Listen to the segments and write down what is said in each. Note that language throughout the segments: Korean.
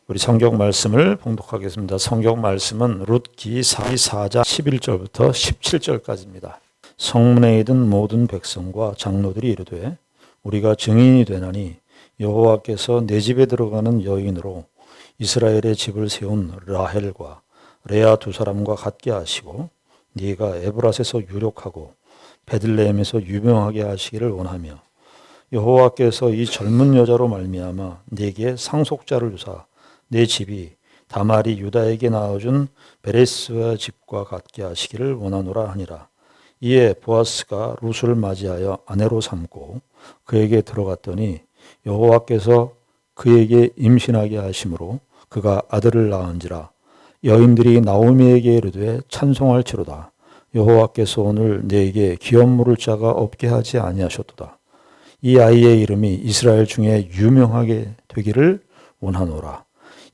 우리 성경 말씀을 봉독하겠습니다. 성경 말씀은 룻기 4장 11절부터 17절까지입니다. 성문에 있던 모든 백성과 장로들이 이르되 우리가 증인이 되나니 여호와께서 내 집에 들어가는 여인으로 이스라엘의 집을 세운 라헬과 레아 두 사람과 같게 하시고 네가 에브라스에서 유력하고 베들레헴에서 유명하게 하시기를 원하며 여호와께서 이 젊은 여자로 말미암아 네게 상속자를 주사 내 집이 다말이 유다에게 낳아준 베레스와 집과 같게 하시기를 원하노라 하니라. 이에 보아스가 룻을 맞이하여 아내로 삼고 그에게 들어갔더니 여호와께서 그에게 임신하게 하심으로 그가 아들을 낳은지라. 여인들이 나오미에게 이르되 찬송할지로다. 여호와께서 오늘 네게 기업 물을 자가 없게 하지 아니하셨도다. 이 아이의 이름이 이스라엘 중에 유명하게 되기를 원하노라.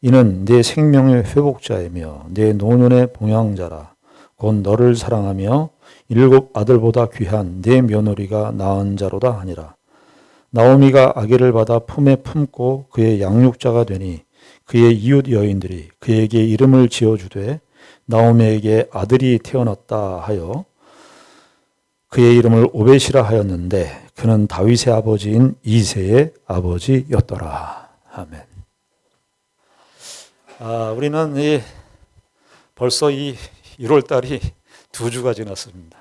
이는 내 생명의 회복자이며 내 노년의 봉양자라. 곧 너를 사랑하며 7 아들보다 귀한 내 며느리가 낳은 자로다 하니라. 나오미가 아기를 받아 품에 품고 그의 양육자가 되니 그의 이웃 여인들이 그에게 이름을 지어주되 나오미에게 아들이 태어났다 하여 그의 이름을 오벳이라 하였는데 그는 다윗의 아버지인 이새의 아버지였더라. 아멘. 우리는 벌써 이 1월 달이 2주가 지났습니다.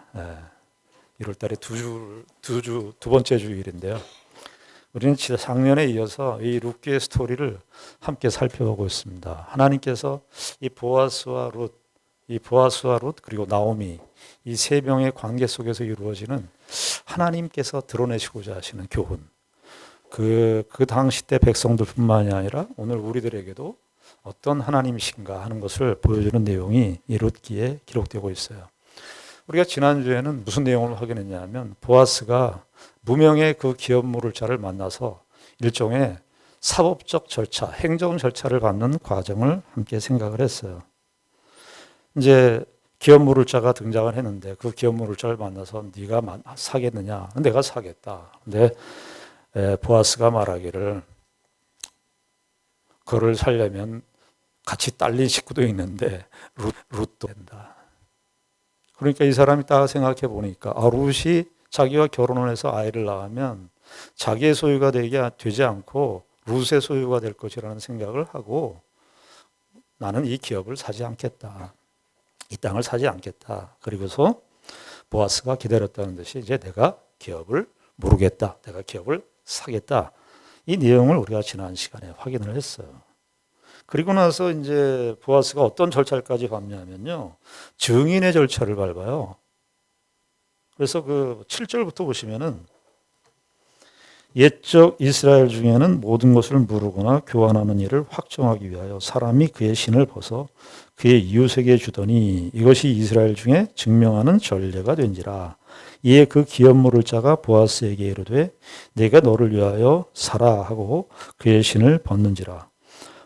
1월 달에 두 번째 주일인데요. 우리는 작년에 이어서 이 룻기의 스토리를 함께 살펴보고 있습니다. 하나님께서 이 보아스와 룻 그리고 나오미 이 세 명의 관계 속에서 이루어지는 하나님께서 드러내시고자 하시는 교훈. 그 당시 때 백성들뿐만이 아니라 오늘 우리들에게도 어떤 하나님이신가 하는 것을 보여주는 내용이 이 룻기에 기록되고 있어요. 우리가 지난주에는 무슨 내용을 확인했냐면 보아스가 무명의 그 기업 물을 자를 만나서 일종의 사법적 절차, 행정 절차를 밟는 과정을 함께 생각을 했어요. 이제 기업 물을 자가 등장을 했는데 그 기업 물을 자를 만나서 네가 사겠느냐? 내가 사겠다. 근데 보아스가 말하기를 그를 살려면 같이 딸린 식구도 있는데 룻도 된다. 그러니까 이 사람이 딱 생각해 보니까 룻이 자기와 결혼을 해서 아이를 낳으면 자기의 소유가 되지 않고 룻의 소유가 될 것이라는 생각을 하고 나는 이 기업을 사지 않겠다. 이 땅을 사지 않겠다. 그리고서 보아스가 기다렸다는 듯이 이제 내가 기업을 모르겠다. 내가 기업을 사겠다. 이 내용을 우리가 지난 시간에 확인을 했어요. 그리고 나서 이제 보아스가 어떤 절차까지 밟냐면요. 증인의 절차를 밟아요. 그래서 그 7절부터 보시면은 옛적 이스라엘 중에는 모든 것을 물으거나 교환하는 일을 확정하기 위하여 사람이 그의 신을 벗어 그의 이웃에게 주더니 이것이 이스라엘 중에 증명하는 전례가 된지라. 이에 그 기업 물을 자가 보아스에게 이르되 내가 너를 위하여 사라 하고 그의 신을 벗는지라.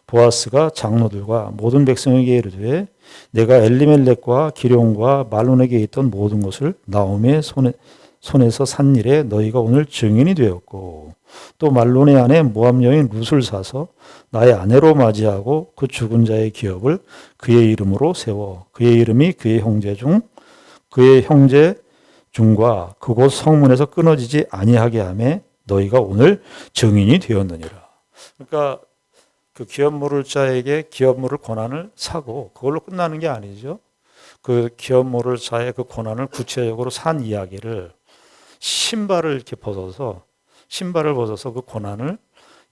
보아스가 장로들과 모든 백성에게 이르되 내가 엘리멜렉과 기룡과 말론에게 있던 모든 것을 나오미의 손에서 산 일에 너희가 오늘 증인이 되었고 또 말론의 아내 모압 여인 룻을 사서 나의 아내로 맞이하고 그 죽은 자의 기업을 그의 이름으로 세워 그의 이름이 그의 형제 중과 그곳 성문에서 끊어지지 아니하게 하매 너희가 오늘 증인이 되었느니라. 그러니까 그 기업 물을 자에게 기업 물을 권한을 사고 그걸로 끝나는 게 아니죠. 그 기업 물을 자의 그 권한을 구체적으로 산 이야기를 신발을 벗어서 그 권한을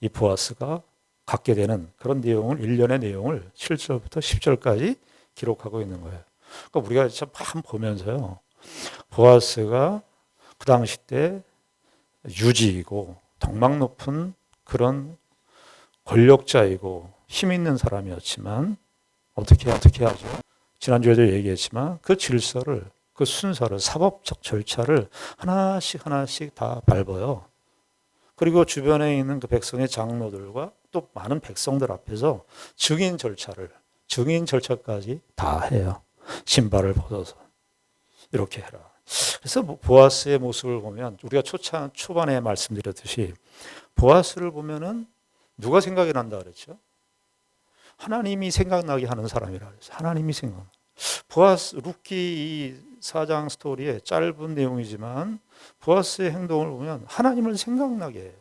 이 보아스가 갖게 되는 그런 내용을 일련의 내용을 7절부터 10절까지 기록하고 있는 거예요. 그러니까 우리가 참 보면서요. 보아스가 그 당시 때 유지이고 덕망 높은 그런 권력자이고 힘 있는 사람이었지만 어떻게 하죠? 지난주에도 얘기했지만 그 질서를 그 순서를 사법적 절차를 하나씩 다 밟아요. 그리고 주변에 있는 그 백성의 장로들과 또 많은 백성들 앞에서 증인 절차까지 다 해요. 신발을 벗어서 이렇게 해라. 그래서 보아스의 모습을 보면 우리가 초반에 말씀드렸듯이 보아스를 보면은 누가 생각이 난다 그랬죠? 하나님이 생각나게 하는 사람이라 그랬어요. 하나님이 생각. 보아스 룻기 이 4장 스토리의 짧은 내용이지만 보아스의 행동을 보면 하나님을 생각나게 해요.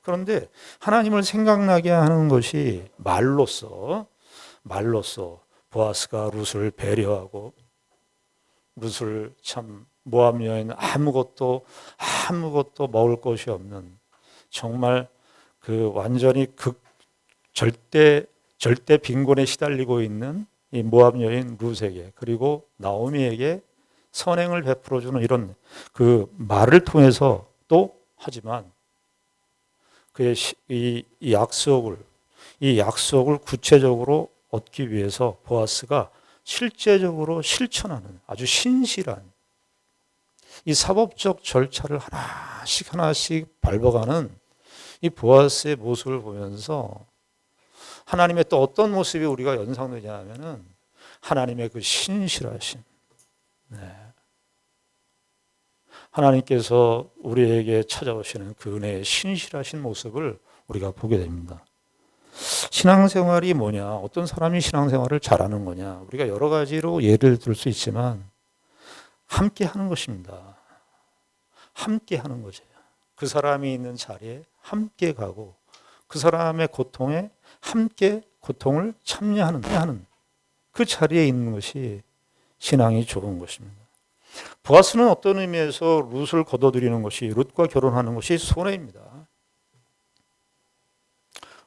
그런데 하나님을 생각나게 하는 것이 말로써 보아스가 룻을 배려하고 룻을 참 모압 여인 아무것도 먹을 것이 없는 정말 그 완전히 절대 빈곤에 시달리고 있는 이 모압 여인 룻에게 그리고 나오미에게 선행을 베풀어주는 이런 그 말을 통해서 또 하지만 그의 이 약속을 구체적으로 얻기 위해서 보아스가 실제적으로 실천하는 아주 신실한 이 사법적 절차를 하나씩 밟아가는 이 보아스의 모습을 보면서 하나님의 또 어떤 모습이 우리가 연상되냐 하면은 하나님의 그 신실하심. 하나님께서 우리에게 찾아오시는 그 은혜의 신실하신 모습을 우리가 보게 됩니다. 신앙생활이 뭐냐? 어떤 사람이 신앙생활을 잘하는 거냐? 우리가 여러 가지로 예를 들 수 있지만 함께 하는 것입니다. 함께 하는 거죠. 그 사람이 있는 자리에 함께 가고 그 사람의 고통에 함께 고통을 참여하는 그 자리에 있는 것이 신앙이 좋은 것입니다. 보아스는 어떤 의미에서 룻을 거둬들이는 것이 룻과 결혼하는 것이 손해입니다.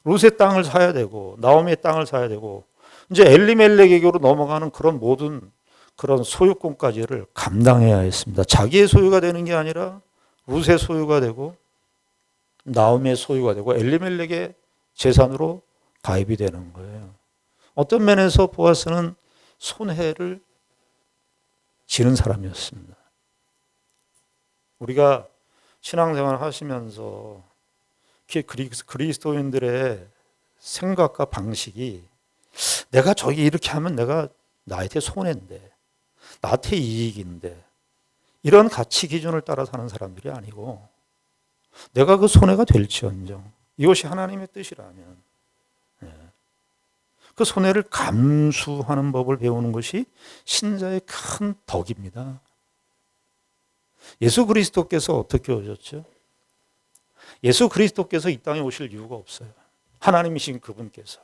룻의 땅을 사야 되고 나오미의 땅을 사야 되고 이제 엘리멜렉에게로 넘어가는 그런 모든 그런 소유권까지를 감당해야 했습니다. 자기의 소유가 되는 게 아니라 룻의 소유가 되고 나오미의 소유가 되고 엘리멜렉의 재산으로 가입이 되는 거예요. 어떤 면에서 보아스는 손해를 지는 사람이었습니다. 우리가 신앙생활을 하시면서 그리스도인들의 생각과 방식이 내가 저기 이렇게 하면 내가 나한테 손해인데 나한테 이익인데 이런 가치 기준을 따라 사는 사람들이 아니고 내가 그 손해가 될지언정 이것이 하나님의 뜻이라면 그 손해를 감수하는 법을 배우는 것이 신자의 큰 덕입니다. 예수 그리스도께서 어떻게 오셨죠? 예수 그리스도께서 이 땅에 오실 이유가 없어요. 하나님이신 그분께서.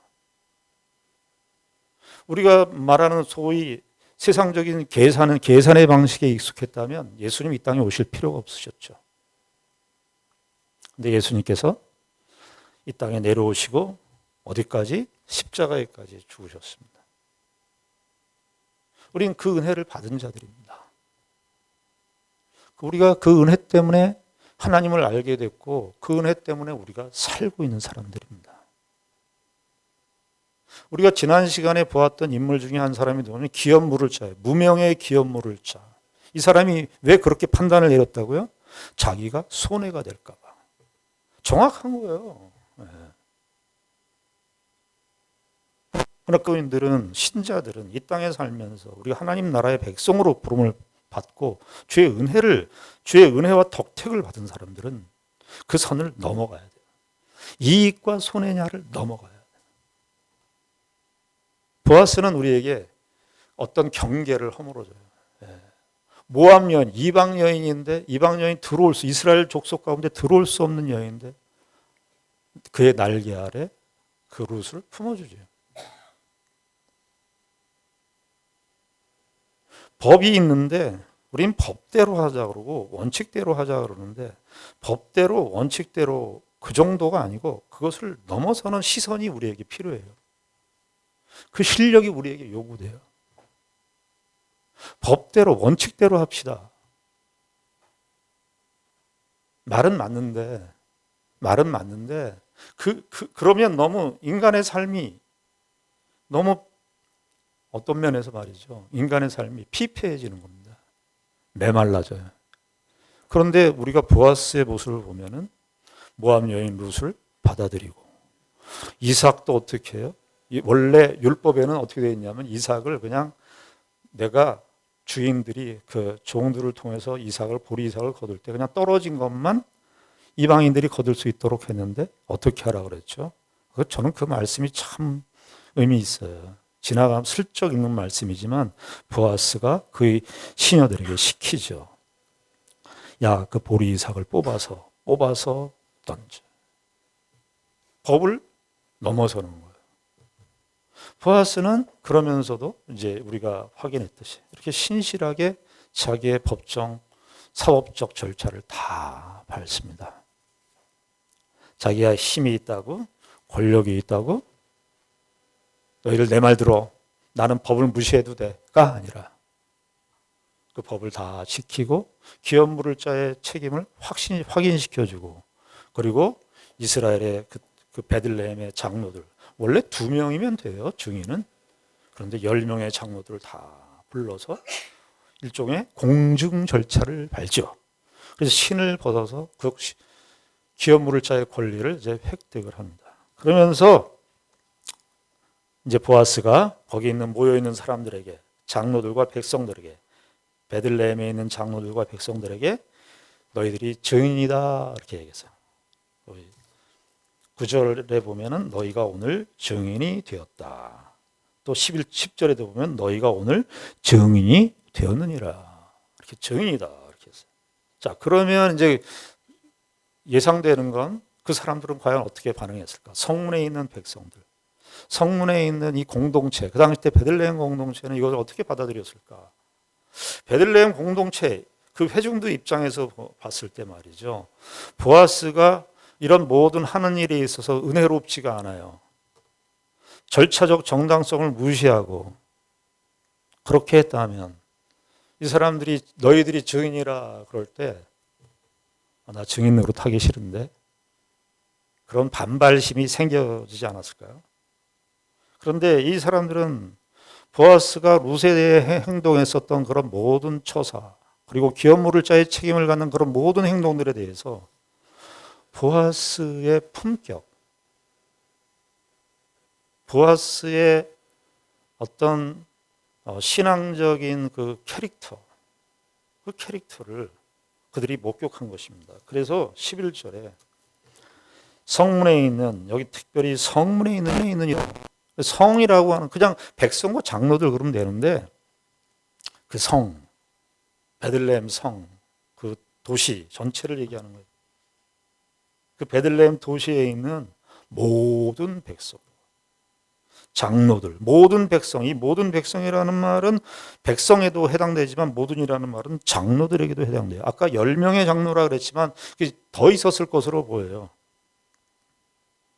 우리가 말하는 소위 세상적인 계산의 방식에 익숙했다면 예수님 이 땅에 오실 필요가 없으셨죠. 근데 예수님께서 이 땅에 내려오시고 어디까지? 십자가에까지 죽으셨습니다. 우리는 그 은혜를 받은 자들입니다. 우리가 그 은혜 때문에 하나님을 알게 됐고 그 은혜 때문에 우리가 살고 있는 사람들입니다. 우리가 지난 시간에 보았던 인물 중에 한 사람이 누구냐면 기업 물을 자예요. 무명의 기업 물을 자. 이 사람이 왜 그렇게 판단을 내렸다고요? 자기가 손해가 될까 봐. 정확한 거예요. 그리스도인들은 신자들은 이 땅에 살면서 우리가 하나님 나라의 백성으로 부름을 받고 주의 은혜와 덕택을 받은 사람들은 그 선을 넘어가야 돼요. 이익과 손해냐를 넘어가야 돼요. 보아스는 우리에게 어떤 경계를 허물어줘요. 모압 여인, 이방 여인인데 이방 여인 이스라엘 족속 가운데 들어올 수 없는 여인인데 그의 날개 아래 그 룻을 품어주죠. 법이 있는데 우린 법대로 하자 그러고 원칙대로 하자 그러는데 법대로 원칙대로 그 정도가 아니고 그것을 넘어서는 시선이 우리에게 필요해요. 그 실력이 우리에게 요구돼요. 법대로 원칙대로 합시다. 말은 맞는데 그러면 너무 인간의 삶이 너무 어떤 면에서 말이죠. 인간의 삶이 피폐해지는 겁니다. 메말라져요. 그런데 우리가 보아스의 모습을 보면은 모압 여인 룻을 받아들이고 이삭도 어떻게 해요? 원래 율법에는 어떻게 되어 있냐면 이삭을 그냥 내가 주인들이 그 종들을 통해서 보리 이삭을 거둘 때 그냥 떨어진 것만 이방인들이 거둘 수 있도록 했는데 어떻게 하라 그랬죠? 저는 그 말씀이 참 의미 있어요. 지나가면 슬쩍 읽는 말씀이지만 보아스가 그의 시녀들에게 시키죠. 야, 그 보리 이삭을 뽑아서 던져. 법을 넘어서는 거예요. 보아스는 그러면서도 이제 우리가 확인했듯이 이렇게 신실하게 자기의 법정, 사법적 절차를 다 밟습니다. 자기가 힘이 있다고, 권력이 있다고, 너희들 내 말 들어. 나는 법을 무시해도 돼가 아니라 그 법을 다 지키고 기업 물을 자의 책임을 확인시켜주고, 그리고 이스라엘의 그 베들레헴의 장로들, 원래 2명이면 돼요, 증인은. 그런데 10명의 장로들을 다 불러서 일종의 공증 절차를 밟죠. 그래서 신을 벗어서 그 기업 물을 자의 권리를 이제 획득을 합니다. 그러면서 이제 보아스가 거기 있는 모여 있는 사람들에게, 장로들과 백성들에게, 베들레헴에 있는 장로들과 백성들에게 너희들이 증인이다 이렇게 얘기했어요. 9절에 보면은 너희가 오늘 증인이 되었다. 또 10절에도 보면 너희가 오늘 증인이 되었느니라. 이렇게 증인이다 이렇게 했어요. 자, 그러면 이제 예상되는 건 그 사람들은 과연 어떻게 반응했을까? 성문에 있는 백성들, 성문에 있는 이 공동체, 그 당시 때 베들레헴 공동체는 이것을 어떻게 받아들였을까? 베들레헴 공동체, 그 회중들 입장에서 봤을 때 말이죠. 보아스가 이런 모든 하는 일에 있어서 은혜롭지가 않아요. 절차적 정당성을 무시하고 그렇게 했다면 이 사람들이 너희들이 증인이라 그럴 때 나 증인 노릇하기 싫은데, 그런 반발심이 생겨지지 않았을까요? 그런데 이 사람들은 보아스가 루세의 행동했었던 그런 모든 처사, 그리고 기업 물을 자의 책임을 갖는 그런 모든 행동들에 대해서 보아스의 품격, 보아스의 어떤 신앙적인 그 캐릭터를 그들이 목격한 것입니다. 그래서 11절에 성문에 있는, 여기 특별히 성문에 있는 성이라고 하는, 그냥 백성과 장로들 그러면 되는데, 그 성, 베들레헴 성, 그 도시 전체를 얘기하는 거예요. 그 베들레헴 도시에 있는 모든 백성, 장로들, 모든 백성, 이 모든 백성이라는 말은 백성에도 해당되지만 모든이라는 말은 장로들에게도 해당돼요. 아까 10명의 장로라 그랬지만 더 있었을 것으로 보여요.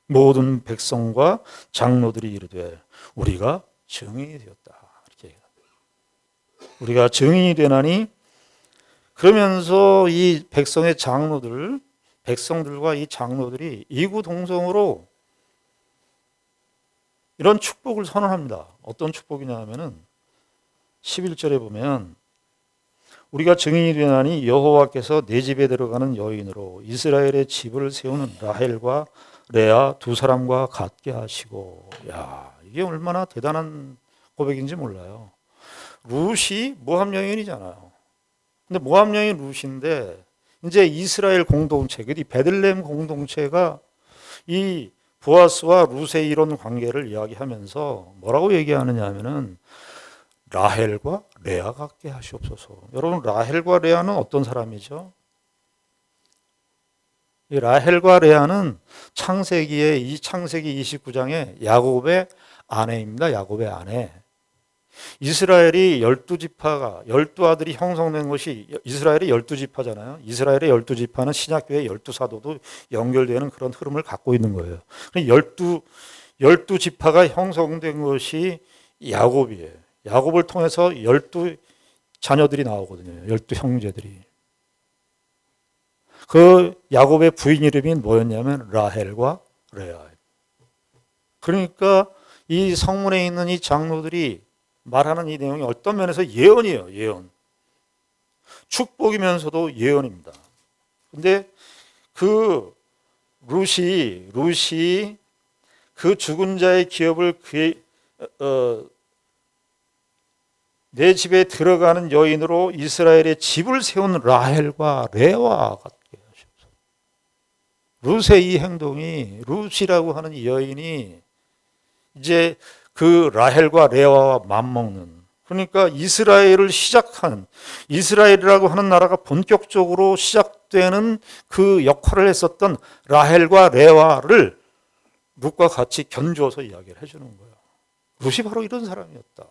모든 백성과 장로들이 이르되 우리가 증인이 되었다. 이렇게 얘기합니다. 우리가 증인이 되나니, 그러면서 이 백성의 장로들, 백성들과 이 장로들이 이구동성으로 이런 축복을 선언합니다. 어떤 축복이냐 하면은 11절에 보면 우리가 증인이 되나니 여호와께서 내 집에 들어가는 여인으로 이스라엘의 집을 세우는 라헬과 레아 두 사람과 같게 하시고. 야, 이게 얼마나 대단한 고백인지 몰라요. 룻이 모압 여인이잖아요. 근데 모압 여인 룻인데 이제 이스라엘 공동체, 이 베들레헴 공동체가 이 보아스와 룻의 이런 관계를 이야기하면서 뭐라고 얘기하느냐 하면은 라헬과 레아 같게 하시옵소서. 여러분, 라헬과 레아는 어떤 사람이죠? 이 라헬과 레아는 창세기 29장의 야곱의 아내입니다. 야곱의 아내. 이스라엘이 12지파가 12아들이 형성된 것이 이스라엘의 12지파잖아요. 이스라엘의 12지파는 신약교회 12사도도 연결되는 그런 흐름을 갖고 있는 거예요. 12지파가 형성된 것이 야곱이에요. 야곱을 통해서 12자녀들이 나오거든요. 12형제들이. 그 야곱의 부인 이름이 뭐였냐면 라헬과 레아. 그러니까 이 성문에 있는 이 장로들이 말하는 이 내용이 어떤 면에서 예언이에요. 예언. 축복이면서도 예언입니다. 근데 그 룻이 그 죽은 자의 기업을 내 집에 들어가는 여인으로 이스라엘의 집을 세운 라헬과 레아와 같게 하셨어요. 룻의 이 행동이, 룻이라고 하는 이 여인이 이제 그 라헬과 레아와 맞먹는, 그러니까 이스라엘을 시작한, 이스라엘이라고 하는 나라가 본격적으로 시작되는 그 역할을 했었던 라헬과 레아를 룻과 같이 견주어서 이야기를 해주는 거예요. 룻이 바로 이런 사람이었다.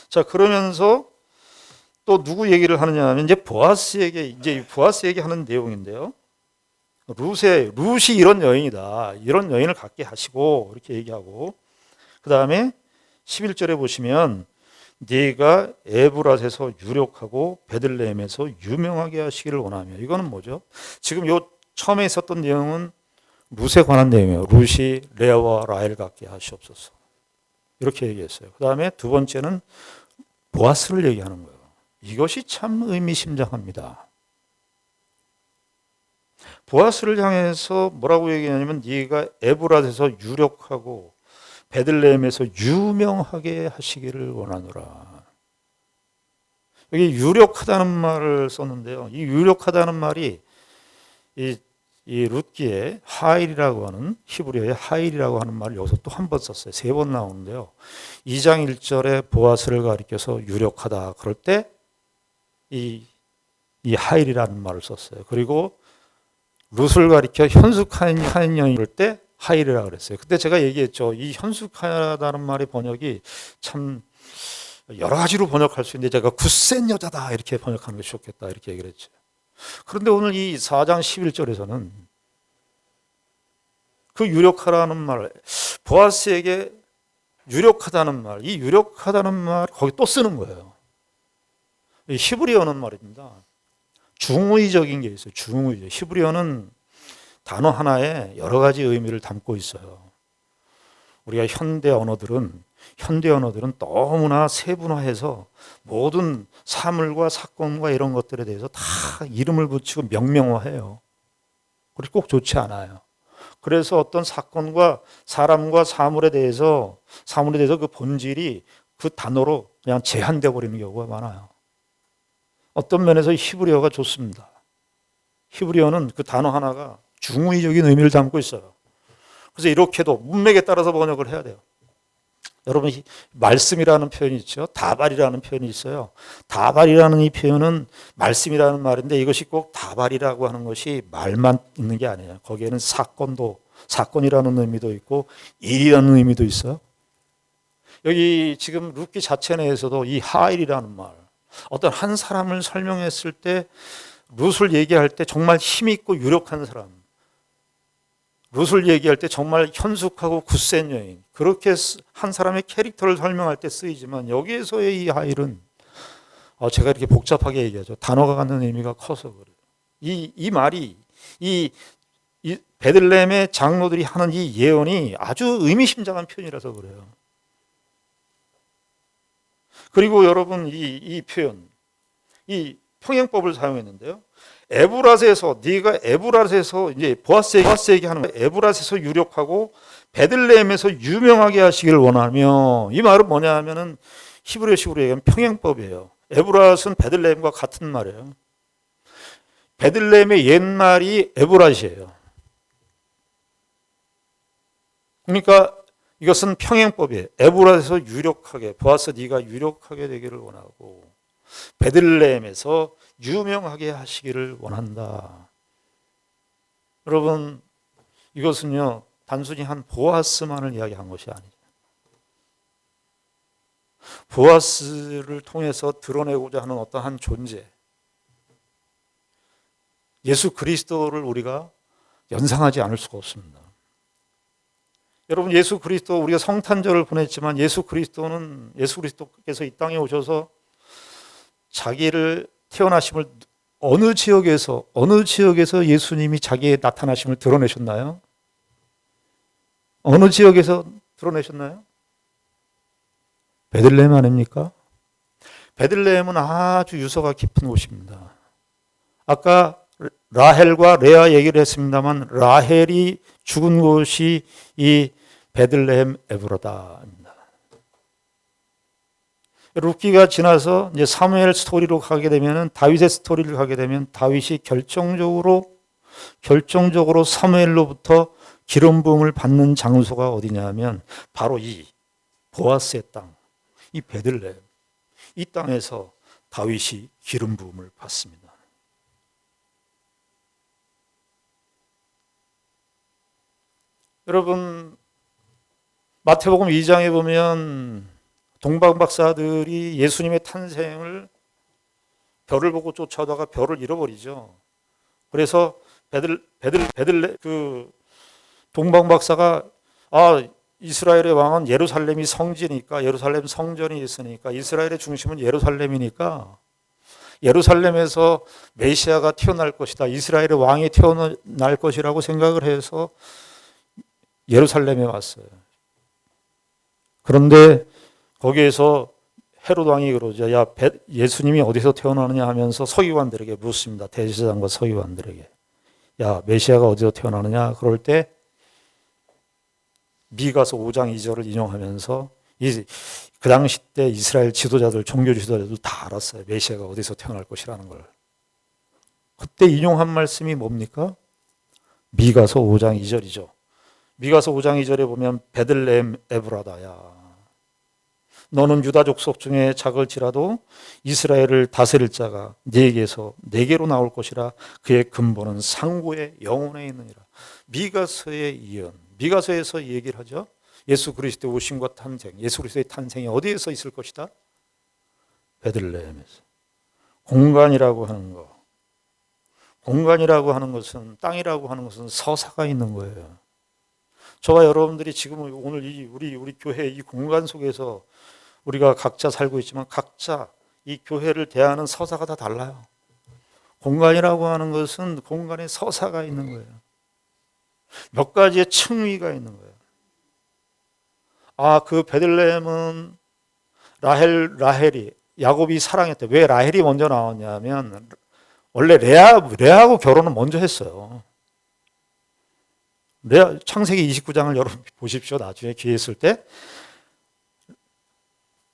자, 그러면서 또 누구 얘기를 하느냐 하면 이제 보아스에게 하는 내용인데요. 룻이 이런 여인이다. 이런 여인을 갖게 하시고 이렇게 얘기하고, 그 다음에 11절에 보시면 네가 에브랏에서 유력하고 베들레헴에서 유명하게 하시기를 원하며, 이거는 뭐죠? 지금 요 처음에 있었던 내용은 룻에 관한 내용이에요. 룻이 레아와 라헬 갖게 하시옵소서, 이렇게 얘기했어요. 그 다음에 두 번째는 보아스를 얘기하는 거예요. 이것이 참 의미심장합니다. 보아스를 향해서 뭐라고 얘기하냐면 네가 에브랏에서 유력하고 베들레헴에서 유명하게 하시기를 원하노라. 여기 유력하다는 말을 썼는데요. 이 유력하다는 말이 이 룻기에 하일이라고 하는, 히브리어의 하일이라고 하는 말을 여기서 또 한 번 썼어요. 3번 나오는데요. 2장 1절에 보아스를 가리켜서 유력하다 그럴 때 이 하일이라는 말을 썼어요. 그리고 룻을 가리켜 현숙한 여인 이럴 때 하일이라고 그랬어요. 그때 제가 얘기했죠. 이 현숙하다는 말의 번역이 참 여러 가지로 번역할 수 있는데 제가 굳센 여자다 이렇게 번역하는 것이 좋겠다 이렇게 얘기를 했죠. 그런데 오늘 이 4장 11절에서는 그 유력하다는 말, 보아스에게 유력하다는 말, 이 유력하다는 말 거기 또 쓰는 거예요. 이 히브리어는 말입니다. 중의적인 게 있어요. 중의적. 히브리어는 단어 하나에 여러 가지 의미를 담고 있어요. 우리가 현대 언어들은 너무나 세분화해서 모든 사물과 사건과 이런 것들에 대해서 다 이름을 붙이고 명명화해요. 그리고 꼭 좋지 않아요. 그래서 어떤 사건과 사람과 사물에 대해서 그 본질이 그 단어로 그냥 제한되어 버리는 경우가 많아요. 어떤 면에서 히브리어가 좋습니다. 히브리어는 그 단어 하나가 중의적인 의미를 담고 있어요. 그래서 이렇게도 문맥에 따라서 번역을 해야 돼요. 여러분, 말씀이라는 표현이 있죠. 다발이라는 표현이 있어요. 다발이라는 이 표현은 말씀이라는 말인데 이것이 꼭 다발이라고 하는 것이 말만 있는 게 아니에요. 거기에는 사건이라는 의미도 있고 일이라는 의미도 있어요. 여기 지금 룻기 자체 내에서도 이 하일이라는 말, 어떤 한 사람을 설명했을 때 룻을 얘기할 때 정말 힘 있고 유력한 사람, 룻을 얘기할 때 정말 현숙하고 굳센 여인, 그렇게 한 사람의 캐릭터를 설명할 때 쓰이지만 여기에서의 이 하일은 제가 이렇게 복잡하게 얘기하죠. 단어가 갖는 의미가 커서 그래요. 이 말이 이 베들레헴의 장로들이 하는 이 예언이 아주 의미심장한 표현이라서 그래요. 그리고 여러분 이 표현, 이 평행법을 사용했는데요. 에브랏에서 네가 에브랏에서 이제 보아스에게 하는 거예요. 에브랏에서 유력하고 베들레헴에서 유명하게 하시기를 원하며, 이 말은 뭐냐 하면은 히브리어식으로 얘기하면 평행법이에요. 에브랏은 베들레헴과 같은 말이에요. 베들레헴의 옛말이 에브랏이에요. 그러니까 이것은 평행법이에요. 에브랏에서 유력하게, 보아스 네가 유력하게 되기를 원하고 베들레헴에서 유명하게 하시기를 원한다. 여러분, 이것은요 단순히 한 보아스만을 이야기한 것이 아니죠. 보아스를 통해서 드러내고자 하는 어떠한 존재, 예수 그리스도를 우리가 연상하지 않을 수가 없습니다. 여러분, 예수 그리스도, 우리가 성탄절을 보냈지만 예수 그리스도께서 이 땅에 오셔서 자기를 태어나심을 어느 지역에서 예수님이 자기의 나타나심을 드러내셨나요? 어느 지역에서 드러내셨나요? 베들레헴 아닙니까? 베들레헴은 아주 유서가 깊은 곳입니다. 아까 라헬과 레아 얘기를 했습니다만 라헬이 죽은 곳이 이 베들레헴 에브로다입니다. 룻기가 지나서 이제 사무엘 스토리로 가게 되면, 다윗의 스토리를 가게 되면 다윗이 결정적으로 사무엘로부터 기름 부음을 받는 장소가 어디냐면 바로 이 보아스의 땅, 이 베들레헴, 이 땅에서 다윗이 기름 부음을 받습니다. 여러분, 마태복음 2장에 보면 동방박사들이 예수님의 탄생을 별을 보고 쫓아오다가 별을 잃어버리죠. 그래서 그 동방박사가 이스라엘의 왕은 예루살렘이 성지니까, 예루살렘 성전이 있으니까, 이스라엘의 중심은 예루살렘이니까 예루살렘에서 메시아가 태어날 것이다, 이스라엘의 왕이 태어날 것이라고 생각을 해서 예루살렘에 왔어요. 그런데 거기에서 헤롯 왕이 그러죠. 야, 예수님이 어디서 태어나느냐 하면서 서기관들에게 묻습니다. 대제사장과 서기관들에게. 야, 메시아가 어디서 태어나느냐? 그럴 때 미가서 5장 2절을 인용하면서 그 당시 때 이스라엘 지도자들, 종교 지도자들 다 알았어요. 메시아가 어디서 태어날 것이라는 걸. 그때 인용한 말씀이 뭡니까? 미가서 5장 2절이죠. 미가서 5장 2절에 보면 베들레헴 에브라다야, 너는 유다 족속 중에 작을지라도 이스라엘을 다스릴 자가 네게로 나올 것이라. 그의 근본은 상고의 영혼에 있느니라. 미가서의 예언, 미가서에서 얘기를 하죠. 예수 그리스도의 오심과 탄생, 예수 그리스도의 탄생이 어디에서 있을 것이다? 베들레헴에서. 공간이라고 하는 거, 공간이라고 하는 것은, 땅이라고 하는 것은 서사가 있는 거예요. 저와 여러분들이 지금 오늘 우리 교회 이 공간 속에서 우리가 각자 살고 있지만 각자 이 교회를 대하는 서사가 다 달라요. 공간이라고 하는 것은 공간에 서사가 있는 거예요. 몇 가지의 층위가 있는 거예요. 그 베들레헴은 라헬이 야곱이 사랑했대. 왜 라헬이 먼저 나왔냐면 원래 레아하고 결혼은 먼저 했어요. 창세기 29장을 여러분 보십시오. 나중에 기회 있을 때.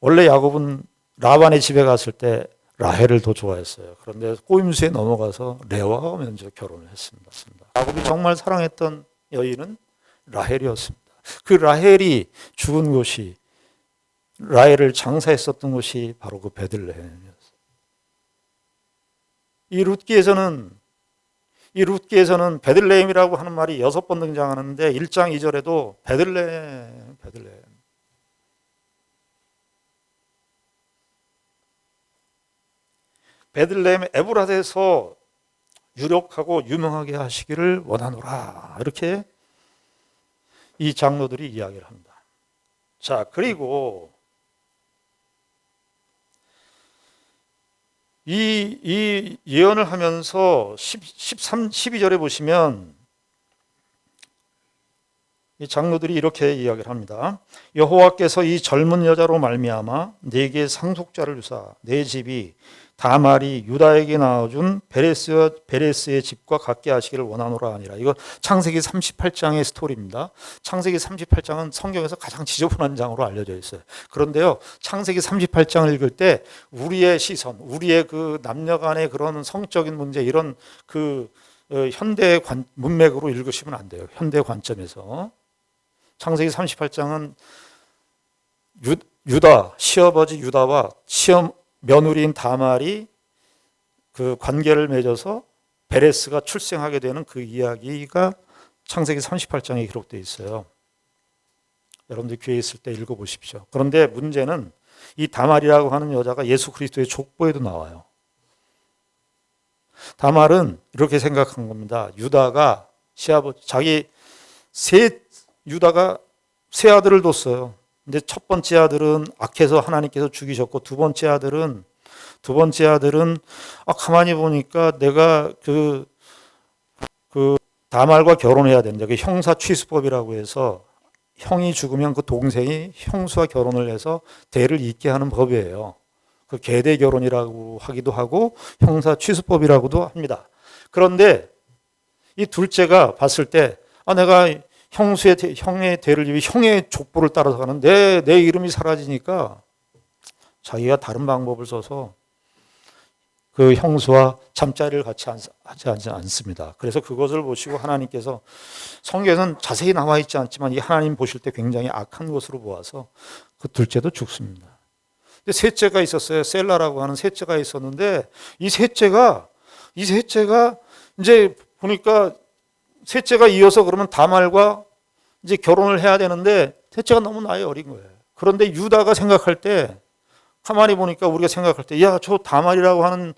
원래 야곱은 라반의 집에 갔을 때 라헬을 더 좋아했어요. 그런데 꼬임수에 넘어가서 레아와 먼저 결혼을 했습니다. 야곱이 정말 사랑했던 여인은 라헬이었습니다. 그 라헬이 죽은 곳이, 라헬을 장사했었던 곳이 바로 그 베들레헴이었어요. 이 룻기에서는 베들레헴이라고 하는 말이 6번 등장하는데 1장 2절에도 베들레헴. 베들레헴 에브라다에서 유력하고 유명하게 하시기를 원하노라. 이렇게 이 장로들이 이야기를 합니다. 자, 그리고 이 예언을 하면서 12절에 보시면 이 장로들이 이렇게 이야기를 합니다. 여호와께서 이 젊은 여자로 말미암아 네게 상속자를 주사 내 집이 다말이 유다에게 낳아준 베레스의 집과 같게 하시기를 원하노라 하니라. 이거 창세기 38장의 스토리입니다. 창세기 38장은 성경에서 가장 지저분한 장으로 알려져 있어요. 그런데요, 창세기 38장을 읽을 때 우리의 시선, 우리의 그 남녀 간의 그런 성적인 문제, 이런 그 현대 문맥으로 읽으시면 안 돼요. 현대 관점에서. 창세기 38장은 유다, 시아버지 유다와 며느리인 다말이 그 관계를 맺어서 베레스가 출생하게 되는 그 이야기가 창세기 38장에 기록되어 있어요. 여러분들 기회 있을 때 읽어보십시오. 그런데 문제는 이 다말이라고 하는 여자가 예수 그리스도의 족보에도 나와요. 다말은 이렇게 생각한 겁니다. 유다가 유다가 세 아들을 뒀어요. 근데 첫 번째 아들은 악해서 하나님께서 죽이셨고, 두 번째 아들은 가만히 보니까 내가 그 다말과 결혼해야 된다. 그 형사 취수법이라고 해서 형이 죽으면 그 동생이 형수와 결혼을 해서 대를 잇게 하는 법이에요. 그 계대 결혼이라고 하기도 하고 형사 취수법이라고도 합니다. 그런데 이 둘째가 봤을 때 내가 형의 대를 입이 형의 족보를 따라서 가는데 내 이름이 사라지니까 자기가 다른 방법을 써서 그 형수와 잠자리를 같이 하지 않습니다. 그래서 그것을 보시고 하나님께서 성경에는 자세히 나와 있지 않지만 이 하나님 보실 때 굉장히 악한 것으로 보아서 그 둘째도 죽습니다. 근데 셋째가 있었어요. 셀라라고 하는 셋째가 있었는데 이 셋째가 이제 보니까 셋째가 이어서 그러면 다말과 이제 결혼을 해야 되는데 셋째가 너무 나이 어린 거예요. 그런데 유다가 생각할 때 가만히 보니까 우리가 생각할 때 야, 저 다말이라고 하는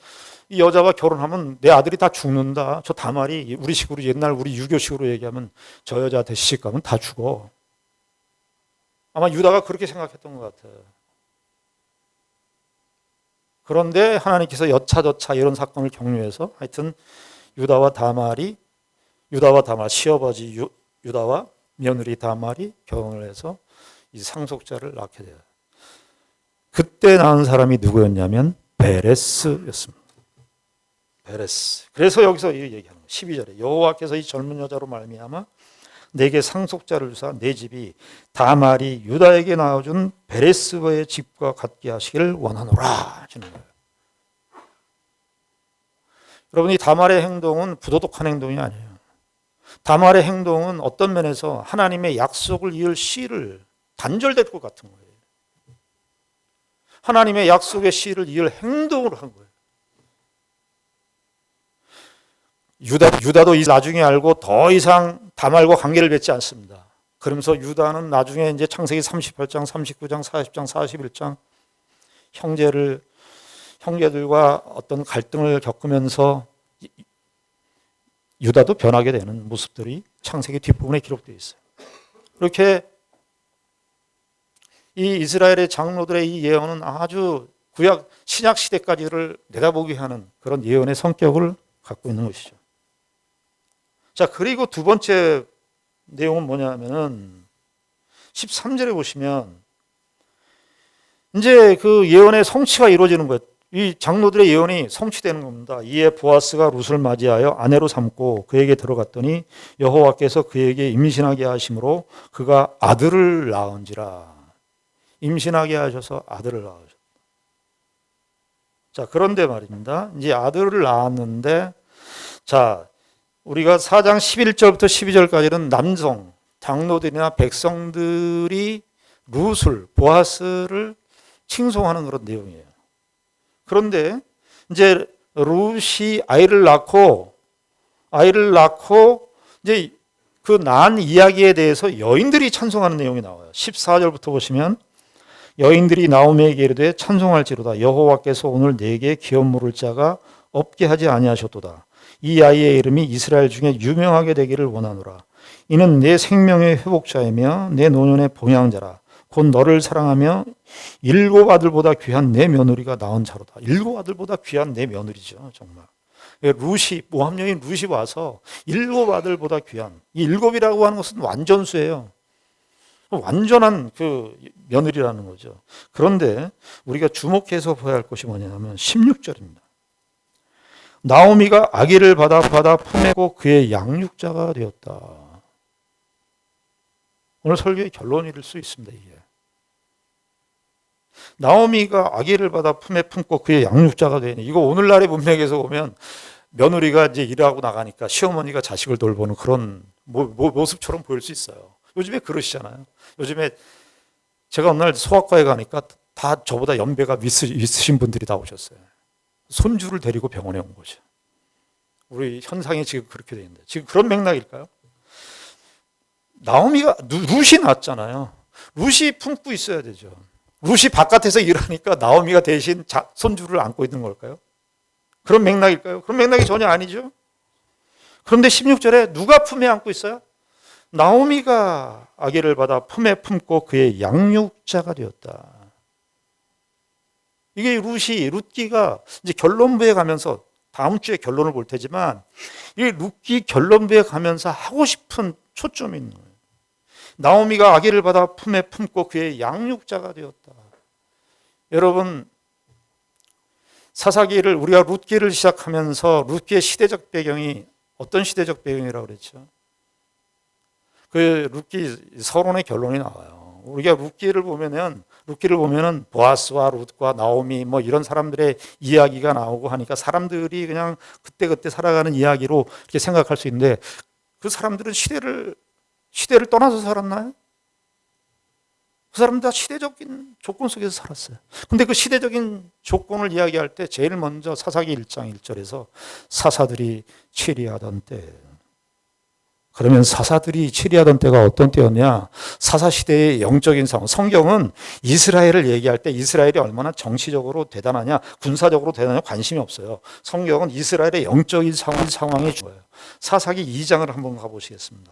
이 여자와 결혼하면 내 아들이 다 죽는다. 저 다말이 우리 식으로 옛날 우리 유교식으로 얘기하면 저 여자한테 시집 가면 다 죽어. 아마 유다가 그렇게 생각했던 것 같아요. 그런데 하나님께서 여차저차 이런 사건을 격려해서 하여튼 유다와 다말 시어버지 유다와 며느리 다말이 결혼을 해서 이 상속자를 낳게 돼요. 그때 낳은 사람이 누구였냐면 베레스였습니다. 베레스. 그래서 여기서 이 얘기하는 거예요. 12절에 여호와께서 이 젊은 여자로 말미암아 내게 상속자를 주사 내 집이 다말이 유다에게 낳아준 베레스의 집과 같게 하시기를 원하노라 하시는 거예요. 여러분, 이 다말의 행동은 부도덕한 행동이 아니에요. 다말의 행동은 어떤 면에서 하나님의 약속을 이을 씨를 단절될 것 같은 거예요. 하나님의 약속의 씨를 이을 행동을 한 거예요. 유다도 나중에 알고 더 이상 다말과 관계를 맺지 않습니다. 그러면서 유다는 나중에 이제 창세기 38장, 39장, 40장, 41장 형제들과 어떤 갈등을 겪으면서 유다도 변하게 되는 모습들이 창세기 뒷부분에 기록되어 있어요. 그렇게 이 이스라엘의 장로들의 이 예언은 아주 구약 신약 시대까지를 내다보게 하는 그런 예언의 성격을 갖고 있는 것이죠. 자, 그리고 두 번째 내용은 뭐냐면은 13절에 보시면 이제 그 예언의 성취가 이루어지는 거예요. 이 장로들의 예언이 성취되는 겁니다. 이에 보아스가 룻을 맞이하여 아내로 삼고 그에게 들어갔더니 여호와께서 그에게 임신하게 하심으로 그가 아들을 낳은지라. 임신하게 하셔서 아들을 낳으셨다. 자, 그런데 말입니다. 이제 아들을 낳았는데, 자, 우리가 4장 11절부터 12절까지는 남성, 장로들이나 백성들이 룻을, 보아스를 칭송하는 그런 내용이에요. 그런데 이제 룻이 아이를 낳고 이제 그 낳은 이야기에 대해서 여인들이 찬송하는 내용이 나와요. 14절부터 보시면 여인들이 나오미에게 이르되 찬송할지로다 여호와께서 오늘 내게 기업 물을 자가 없게 하지 아니하셨도다. 이 아이의 이름이 이스라엘 중에 유명하게 되기를 원하노라. 이는 내 생명의 회복자이며 내 노년의 봉양자라. 곧 너를 사랑하며 일곱 아들보다 귀한 내 며느리가 낳은 자로다. 일곱 아들보다 귀한 내 며느리죠, 정말. 룻이, 모함 여인 룻이 와서 일곱 아들보다 귀한, 이 일곱이라고 하는 것은 완전수예요. 완전한 그 며느리라는 거죠. 그런데 우리가 주목해서 봐야 할 것이 뭐냐면 16절입니다. 나오미가 아기를 받아 품에고 그의 양육자가 되었다. 오늘 설교의 결론일 수 있습니다. 이게 나오미가 아기를 받아 품에 품고 그의 양육자가 되니, 이거 오늘날의 문맥에서 보면 며느리가 이제 일하고 나가니까 시어머니가 자식을 돌보는 그런 모습처럼 보일 수 있어요. 요즘에 그러시잖아요. 요즘에 제가 어느 날 소아과에 가니까 다 저보다 연배가 있으신 분들이 다 오셨어요. 손주를 데리고 병원에 온 거죠. 우리 현상이 지금 그렇게 돼 있는데, 지금 그런 맥락일까요? 나오미가 룻이 낳았잖아요. 룻이 품고 있어야 되죠. 룻이 바깥에서 일하니까 나오미가 대신 손주를 안고 있는 걸까요? 그런 맥락일까요? 그런 맥락이 전혀 아니죠. 그런데 16절에 누가 품에 안고 있어요? 나오미가 아기를 받아 품에 품고 그의 양육자가 되었다. 이게 룻기가 이제 결론부에 가면서 다음 주에 결론을 볼 테지만, 이 룻기 결론부에 가면서 하고 싶은 초점이 있는 거예요. 나오미가 아기를 받아 품에 품고 그의 양육자가 되었다. 여러분, 사사기를 우리가 룻기를 시작하면서 룻기의 시대적 배경이 어떤 시대적 배경이라고 그랬죠? 그 룻기 서론의 결론이 나와요. 우리가 룻기를 보면은 보아스와 룻과 나오미 뭐 이런 사람들의 이야기가 나오고 하니까 사람들이 그냥 그때그때 살아가는 이야기로 이렇게 생각할 수 있는데 그 사람들은 시대를 떠나서 살았나요? 그 사람들 다 시대적인 조건 속에서 살았어요. 근데 그 시대적인 조건을 이야기할 때 제일 먼저 사사기 1장 1절에서 사사들이 치리하던 때. 그러면 사사들이 치리하던 때가 어떤 때였냐? 사사시대의 영적인 상황. 성경은 이스라엘을 얘기할 때 이스라엘이 얼마나 정치적으로 대단하냐, 군사적으로 대단하냐 관심이 없어요. 성경은 이스라엘의 영적인 상황이 좋아요. 사사기 2장을 한번 가보시겠습니다.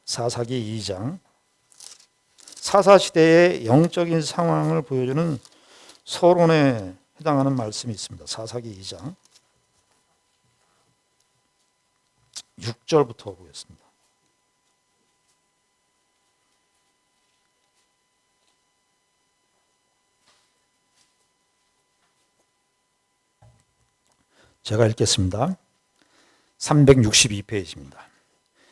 사사기 2장. 사사시대의 영적인 상황을 보여주는 서론에 해당하는 말씀이 있습니다. 사사기 2장 6절부터 보겠습니다. 제가 읽겠습니다. 362페이지입니다.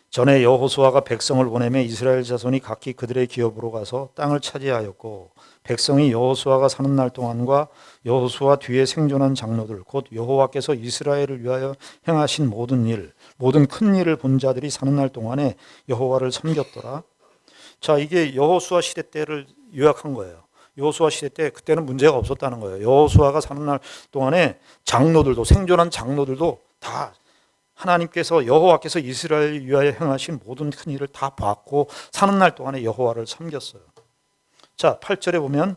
전에 여호수아가 백성을 보내며 이스라엘 자손이 각기 그들의 기업으로 가서 땅을 차지하였고 백성이 여호수아가 사는 날 동안과 여호수아 뒤에 생존한 장로들 곧 여호와께서 이스라엘을 위하여 행하신 모든 큰 일을 본 자들이 사는 날 동안에 여호와를 섬겼더라. 자, 이게 여호수아 시대 때를 요약한 거예요. 여호수아 시대 때 그때는 문제가 없었다는 거예요. 여호수아가 사는 날 동안에 생존한 장로들도 다 여호와께서 이스라엘을 위하여 행하신 모든 큰 일을 다 봤고 사는 날 동안에 여호와를 섬겼어요. 자, 8절에 보면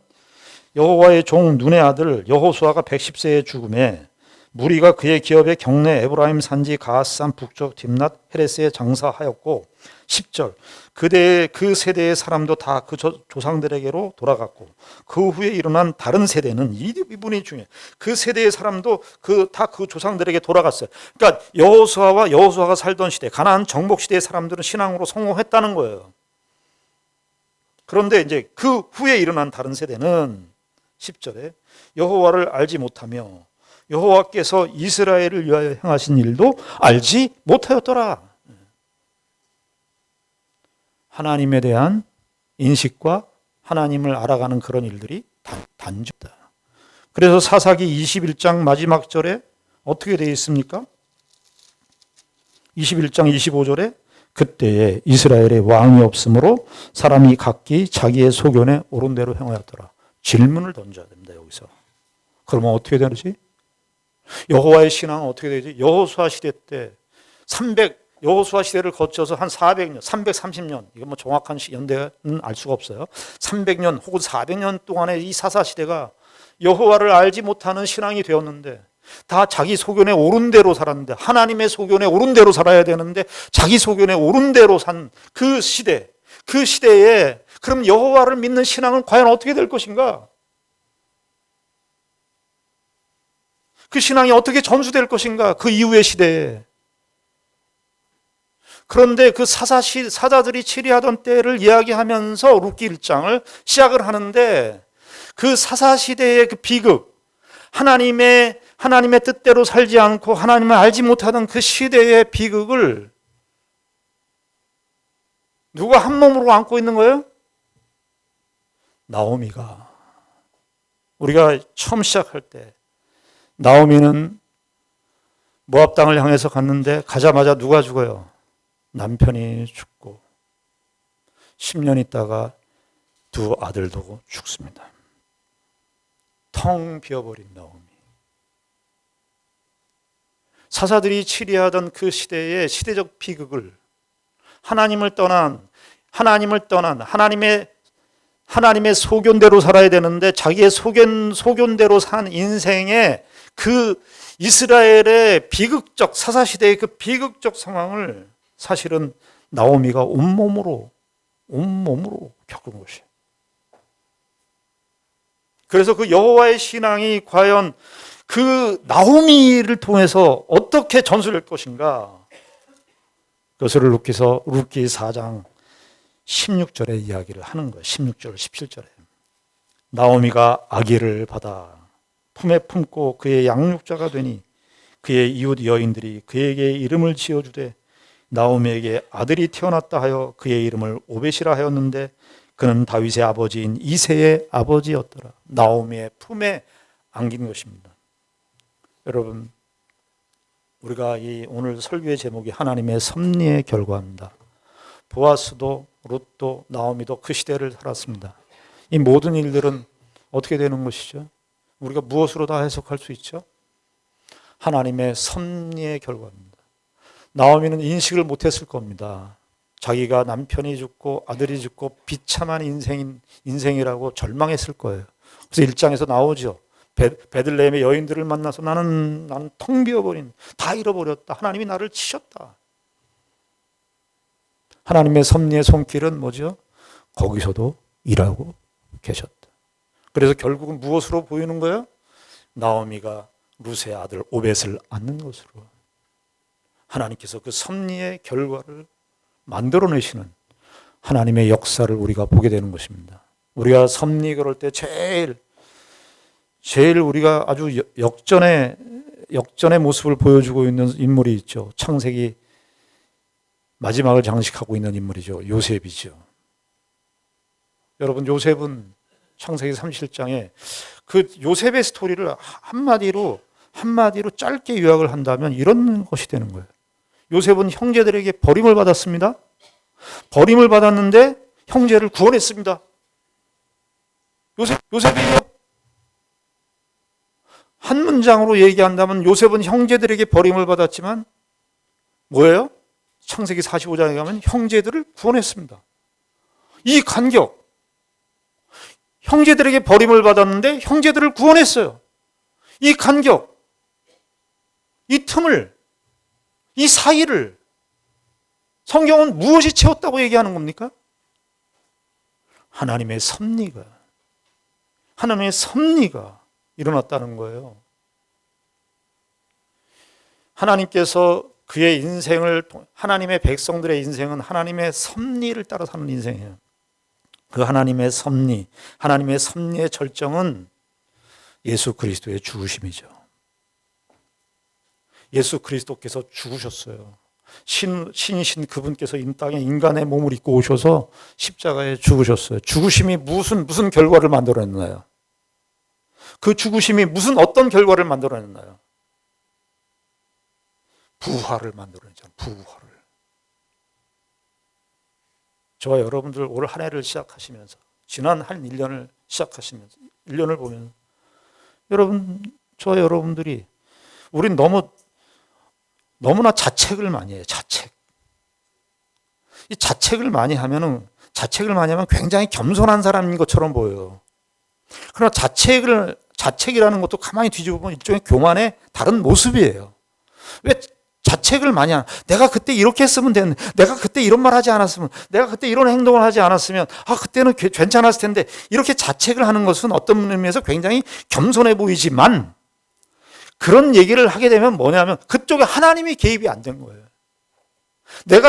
여호와의 종 눈의 아들 여호수아가 110세에 죽음에 무리가 그의 기업의 경내 에브라임 산지 가앗산 북쪽 딥낫 헤레스에 장사하였고 10절 그 세대의 사람도 다 그 조상들에게로 돌아갔고 그 후에 일어난 다른 세대는 이 부분이 중요해요. 그 세대의 사람도 다 그 조상들에게 돌아갔어요. 그러니까 여호수아가 살던 시대 가나안 정복 시대의 사람들은 신앙으로 성공했다는 거예요. 그런데 이제 그 후에 일어난 다른 세대는 10절에 여호와를 알지 못하며 여호와께서 이스라엘을 위하여 행하신 일도 알지 못하였더라. 하나님에 대한 인식과 하나님을 알아가는 그런 일들이 단절다. 그래서 사사기 21장 마지막 절에 어떻게 되어 있습니까? 21장 25절에 그때에 이스라엘에 왕이 없으므로 사람이 각기 자기의 소견에 옳은 대로 행하였더라. 질문을 던져야 됩니다. 여기서. 그러면 어떻게 되지? 여호와의 신앙은 어떻게 되지? 여호수아 시대 때 여호수아 시대를 거쳐서 한 400년, 330년, 이건 뭐 정확한 연대는 알 수가 없어요. 300년 혹은 400년 동안의 이 사사 시대가 여호와를 알지 못하는 신앙이 되었는데 다 자기 소견에 옳은 대로 살았는데 하나님의 소견에 옳은 대로 살아야 되는데 자기 소견에 옳은 대로 산 그 시대에 그럼 여호와를 믿는 신앙은 과연 어떻게 될 것인가? 그 신앙이 어떻게 전수될 것인가? 그 이후의 시대에. 그런데 그 사자들이 치리하던 때를 이야기하면서 룻기 1장을 시작을 하는데 그 사사시대의 그 비극, 하나님의 뜻대로 살지 않고 하나님을 알지 못하던 그 시대의 비극을 누가 한 몸으로 안고 있는 거예요? 나오미가. 우리가 처음 시작할 때 나오미는 모압 땅을 향해서 갔는데 가자마자 누가 죽어요? 남편이 죽고 10년 있다가 두 아들도 죽습니다. 텅 비어버린 나오미. 사사들이 치리하던 그 시대의 시대적 비극을 하나님의 소견대로 살아야 되는데 자기의 소견대로 산 인생의 그 이스라엘의 비극적 사사시대의 그 비극적 상황을 사실은 나오미가 온몸으로 겪은 것이에요. 그래서 그 여호와의 신앙이 과연 그 나오미를 통해서 어떻게 전수될 것인가? 그것을 룻기 4장 16절에 이야기를 하는 거예요. 16절, 17절에. 나오미가 아기를 받아 품에 품고 그의 양육자가 되니 그의 이웃 여인들이 그에게 이름을 지어주되 나오미에게 아들이 태어났다 하여 그의 이름을 오벳이라 하였는데 그는 다윗의 아버지인 이새의 아버지였더라. 나오미의 품에 안긴 것입니다. 여러분, 우리가 이 오늘 설교의 제목이 하나님의 섭리의 결과입니다. 보아스도 룻도 나오미도 그 시대를 살았습니다. 이 모든 일들은 어떻게 되는 것이죠? 우리가 무엇으로 다 해석할 수 있죠? 하나님의 섭리의 결과입니다. 나오미는 인식을 못했을 겁니다. 자기가 남편이 죽고 아들이 죽고 비참한 인생이라고 절망했을 거예요. 그래서 1장에서 나오죠. 베들레헴의 여인들을 만나서 나는 텅 비어버린, 다 잃어버렸다. 하나님이 나를 치셨다. 하나님의 섭리의 손길은 뭐죠? 거기서도 일하고 계셨다. 그래서 결국은 무엇으로 보이는 거예요? 나오미가 룻의 아들 오벳을 낳는 것으로. 하나님께서 그 섭리의 결과를 만들어내시는 하나님의 역사를 우리가 보게 되는 것입니다. 우리가 섭리 그럴 때 제일 우리가 아주 역전의 모습을 보여주고 있는 인물이 있죠. 창세기 마지막을 장식하고 있는 인물이죠. 요셉이죠. 여러분, 요셉은 창세기 37장에 그 요셉의 스토리를 한마디로 짧게 요약을 한다면 이런 것이 되는 거예요. 요셉은 형제들에게 버림을 받았습니다. 버림을 받았는데 형제를 구원했습니다. 요셉이 한 문장으로 얘기한다면 요셉은 형제들에게 버림을 받았지만 뭐예요? 창세기 45장에 가면 형제들을 구원했습니다. 이 간격, 형제들에게 버림을 받았는데 형제들을 구원했어요. 이 간격, 이 틈을, 이 사이를 성경은 무엇이 채웠다고 얘기하는 겁니까? 하나님의 섭리가 일어났다는 거예요. 하나님께서 그의 인생을, 하나님의 백성들의 인생은 하나님의 섭리를 따라 사는 인생이에요. 그 하나님의 섭리, 하나님의 섭리의 절정은 예수 그리스도의 죽으심이죠. 예수 그리스도께서 죽으셨어요. 신이신 그분께서 이 땅에 인간의 몸을 입고 오셔서 십자가에 죽으셨어요. 죽으심이 무슨 결과를 만들어냈나요? 그 죽으심이 어떤 결과를 만들어냈나요? 부활을 만들어냈잖아요. 부활을. 저와 여러분들 올 한 해를 시작하시면서, 지난 한 1년을 시작하시면서 1년을 보면 저와 여러분들이 우린 너무나 자책을 많이 해요. 이 자책을 많이 하면 굉장히 겸손한 사람인 것처럼 보여요. 그러나 자책이라는 것도 가만히 뒤집어 보면 일종의 교만의 다른 모습이에요. 왜 자책을 많이 하나? 내가 그때 이렇게 했으면 됐는데, 내가 그때 이런 말 하지 않았으면, 내가 그때 이런 행동을 하지 않았으면, 그때는 괜찮았을 텐데, 이렇게 자책을 하는 것은 어떤 의미에서 굉장히 겸손해 보이지만, 그런 얘기를 하게 되면 뭐냐면 그쪽에 하나님이 개입이 안 된 거예요. 내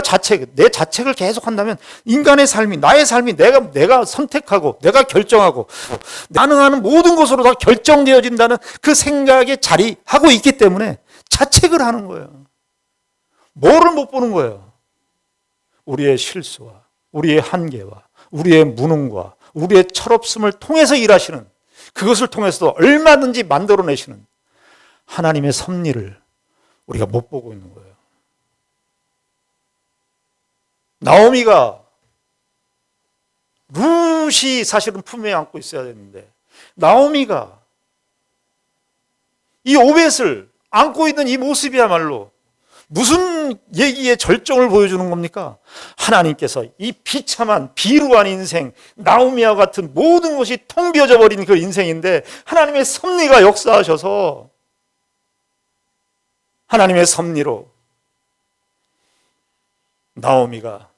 자책을 계속 한다면 인간의 삶이, 나의 삶이 내가 선택하고 내가 결정하고 가능한 모든 것으로 다 결정되어진다는 그 생각에 자리하고 있기 때문에 자책을 하는 거예요. 뭐를 못 보는 거예요? 우리의 실수와 우리의 한계와 우리의 무능과 우리의 철없음을 통해서 일하시는, 그것을 통해서도 얼마든지 만들어내시는 하나님의 섭리를 우리가 못 보고 있는 거예요. 나오미가 룻이 사실은 품에 안고 있어야 되는데, 나오미가 이 오벳을 안고 있는 이 모습이야말로 무슨 얘기의 절정을 보여주는 겁니까? 하나님께서 이 비참한 비루한 인생, 나오미와 같은 모든 것이 텅 비어져 버린 그 인생인데 하나님의 섭리가 역사하셔서 하나님의 섭리로 나오미가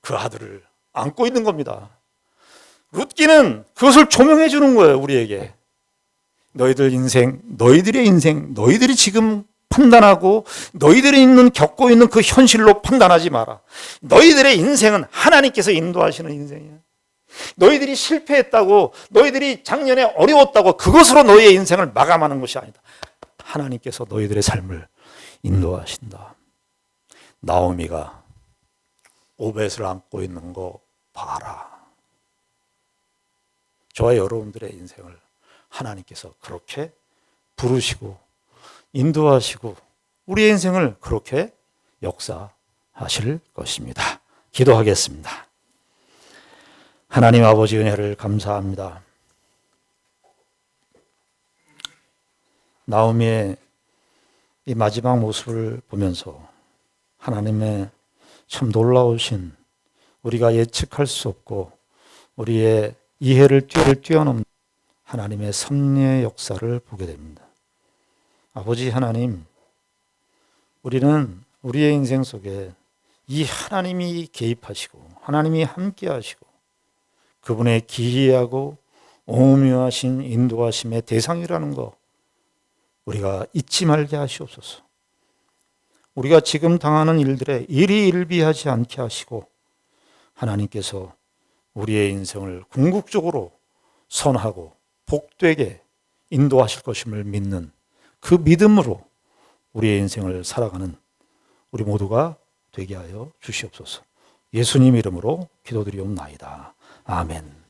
그 아들을 안고 있는 겁니다. 룻기는 그것을 조명해 주는 거예요, 우리에게. 너희들의 인생, 너희들이 지금 판단하고 너희들이 겪고 있는 그 현실로 판단하지 마라. 너희들의 인생은 하나님께서 인도하시는 인생이야. 너희들이 실패했다고, 너희들이 작년에 어려웠다고 그것으로 너희의 인생을 마감하는 것이 아니다. 하나님께서 너희들의 삶을 인도하신다. 나오미가 오벳을 안고 있는 거 봐라. 저와 여러분들의 인생을 하나님께서 그렇게 부르시고 인도하시고 우리의 인생을 그렇게 역사하실 것입니다. 기도하겠습니다. 하나님 아버지 은혜를 감사합니다. 나오미의 이 마지막 모습을 보면서 하나님의 참 놀라우신, 우리가 예측할 수 없고 우리의 이해를 뛰어넘는 하나님의 섭리의 역사를 보게 됩니다. 아버지 하나님, 우리는 우리의 인생 속에 이 하나님이 개입하시고 하나님이 함께 하시고 그분의 기이하고 오묘하신 인도하심의 대상이라는 것 우리가 잊지 말게 하시옵소서. 우리가 지금 당하는 일들에 일희일비하지 않게 하시고 하나님께서 우리의 인생을 궁극적으로 선하고 복되게 인도하실 것임을 믿는 그 믿음으로 우리의 인생을 살아가는 우리 모두가 되게 하여 주시옵소서. 예수님 이름으로 기도드리옵나이다. 아멘.